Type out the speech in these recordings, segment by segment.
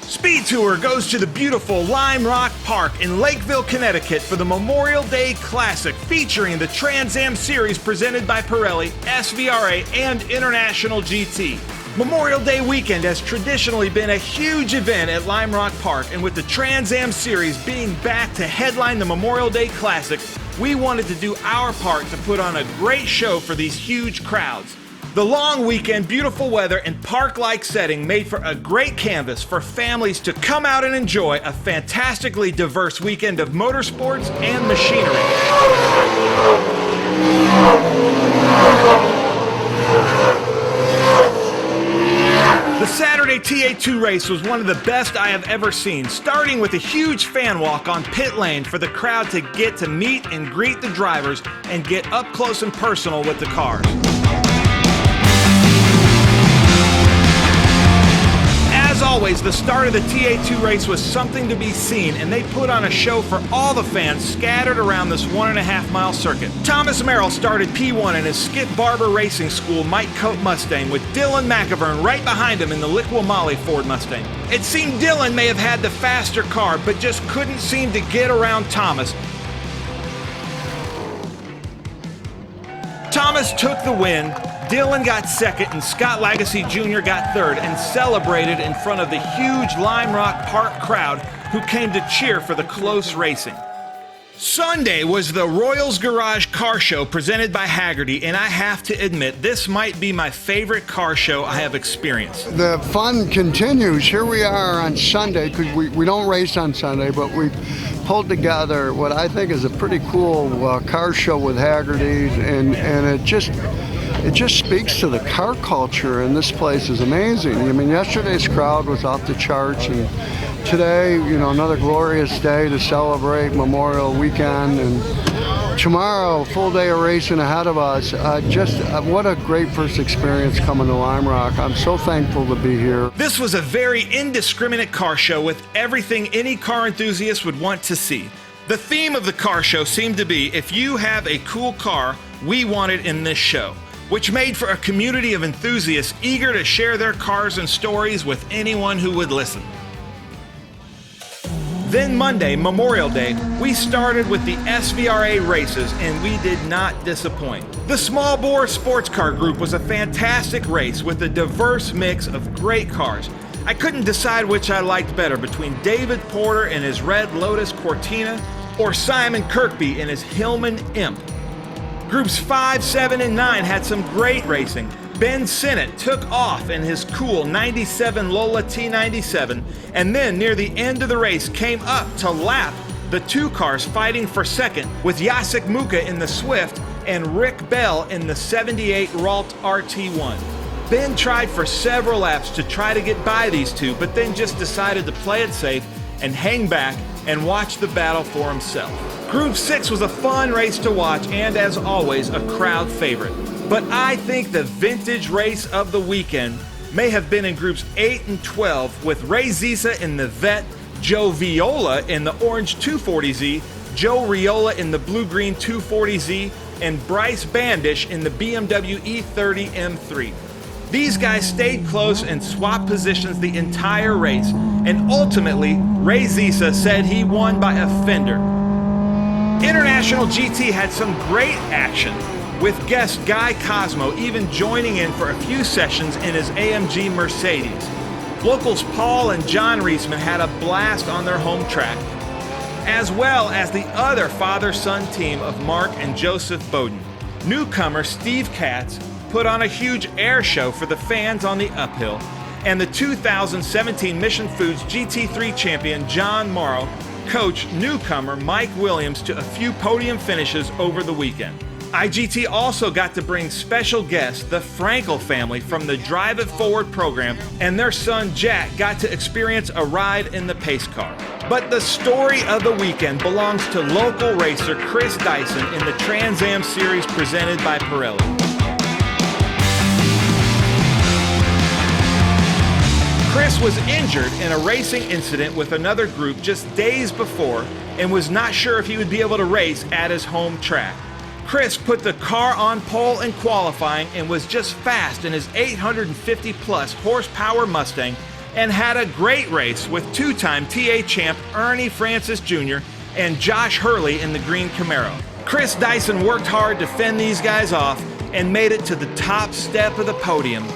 Speed Tour goes to the beautiful Lime Rock Park in Lakeville, Connecticut for the Memorial Day Classic featuring the Trans Am Series presented by Pirelli, SVRA, and International GT. Memorial Day weekend has traditionally been a huge event at Lime Rock Park, and with the Trans Am Series being back to headline the Memorial Day Classic, we wanted to do our part to put on a great show for these huge crowds. The long weekend, beautiful weather, and park-like setting made for a great canvas for families to come out and enjoy a fantastically diverse weekend of motorsports and machinery. The Saturday TA2 race was one of the best I have ever seen, starting with a huge fan walk on pit lane for the crowd to get to meet and greet the drivers and get up close and personal with the cars. As always, the start of the TA2 race was something to be seen, and they put on a show for all the fans scattered around this 1.5-mile circuit. Thomas Merrill started P1 in his Skip Barber Racing School Mike Cote Mustang, with Dylan McIvern right behind him in the Liqui-Moly Ford Mustang. It seemed Dylan may have had the faster car, but just couldn't seem to get around Thomas. Thomas took the win. Dylan got second, and Scott Lagasse Jr. got third and celebrated in front of the huge Lime Rock Park crowd who came to cheer for the close racing. Sunday was the Royals Garage Car Show presented by Hagerty, and I have to admit, this might be my favorite car show I have experienced. The fun continues. Here we are on Sunday, because we don't race on Sunday, but we've pulled together what I think is a pretty cool car show with Hagerty, and it just speaks to the car culture, and this place is amazing. I mean, yesterday's crowd was off the charts, and today, you know, another glorious day to celebrate Memorial Weekend, and tomorrow, full day of racing ahead of us. What a great first experience coming to Lime Rock. I'm so thankful to be here. This was a very indiscriminate car show with everything any car enthusiast would want to see. The theme of the car show seemed to be, if you have a cool car, we want it in this show, which made for a community of enthusiasts eager to share their cars and stories with anyone who would listen. Then Monday, Memorial Day, we started with the SVRA races, and we did not disappoint. The Small Bore Sports Car Group was a fantastic race with a diverse mix of great cars. I couldn't decide which I liked better between David Porter in his red Lotus Cortina or Simon Kirkby in his Hillman Imp. Groups 5, 7, and 9 had some great racing. Ben Sinnott took off in his cool 97 Lola T97, and then near the end of the race came up to lap the two cars fighting for second, with Jacek Muka in the Swift and Rick Bell in the 78 Ralt RT1. Ben tried for several laps to try to get by these two, but then just decided to play it safe and hang back and watch the battle for himself. Group 6 was a fun race to watch, and as always, a crowd favorite. But I think the vintage race of the weekend may have been in groups 8 and 12, with Ray Zisa in the Vet, Joe Viola in the Orange 240Z, Joe Riola in the Blue-Green 240Z, and Bryce Bandish in the BMW E30 M3. These guys stayed close and swapped positions the entire race, and ultimately, Ray Zisa said he won by a fender. International GT had some great action, with guest Guy Cosmo even joining in for a few sessions in his AMG Mercedes. Locals Paul and John Reisman had a blast on their home track, as well as the other father-son team of Mark and Joseph Bowden. Newcomer Steve Katz put on a huge air show for the fans on the uphill, and the 2017 Mission Foods GT3 champion John Morrow coached newcomer Mike Williams to a few podium finishes over the weekend. IGT also got to bring special guests, the Frankel family from the Drive It Forward program, and their son Jack got to experience a ride in the pace car. But the story of the weekend belongs to local racer Chris Dyson in the Trans Am Series presented by Pirelli. Chris was injured in a racing incident with another group just days before and was not sure if he would be able to race at his home track. Chris put the car on pole in qualifying and was just fast in his 850 plus horsepower Mustang and had a great race with two-time TA champ Ernie Francis Jr. and Josh Hurley in the green Camaro. Chris Dyson worked hard to fend these guys off and made it to the top step of the podium.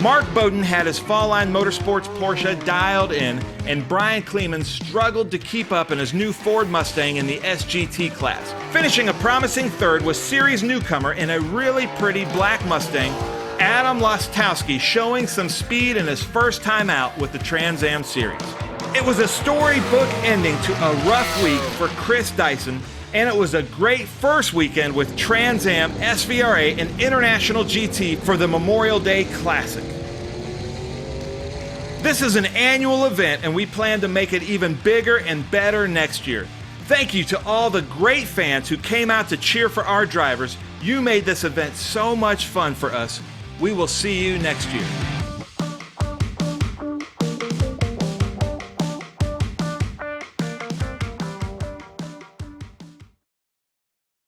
Mark Bowden had his Fall Line Motorsports Porsche dialed in, and Brian Kleeman struggled to keep up in his new Ford Mustang in the SGT class. Finishing a promising third was series newcomer in a really pretty black Mustang, Adam Lostowski, showing some speed in his first time out with the Trans Am Series. It was a storybook ending to a rough week for Chris Dyson, and it was a great first weekend with Trans Am, SVRA, and International GT for the Memorial Day Classic. This is an annual event, and we plan to make it even bigger and better next year. Thank you to all the great fans who came out to cheer for our drivers. You made this event so much fun for us. We will see you next year.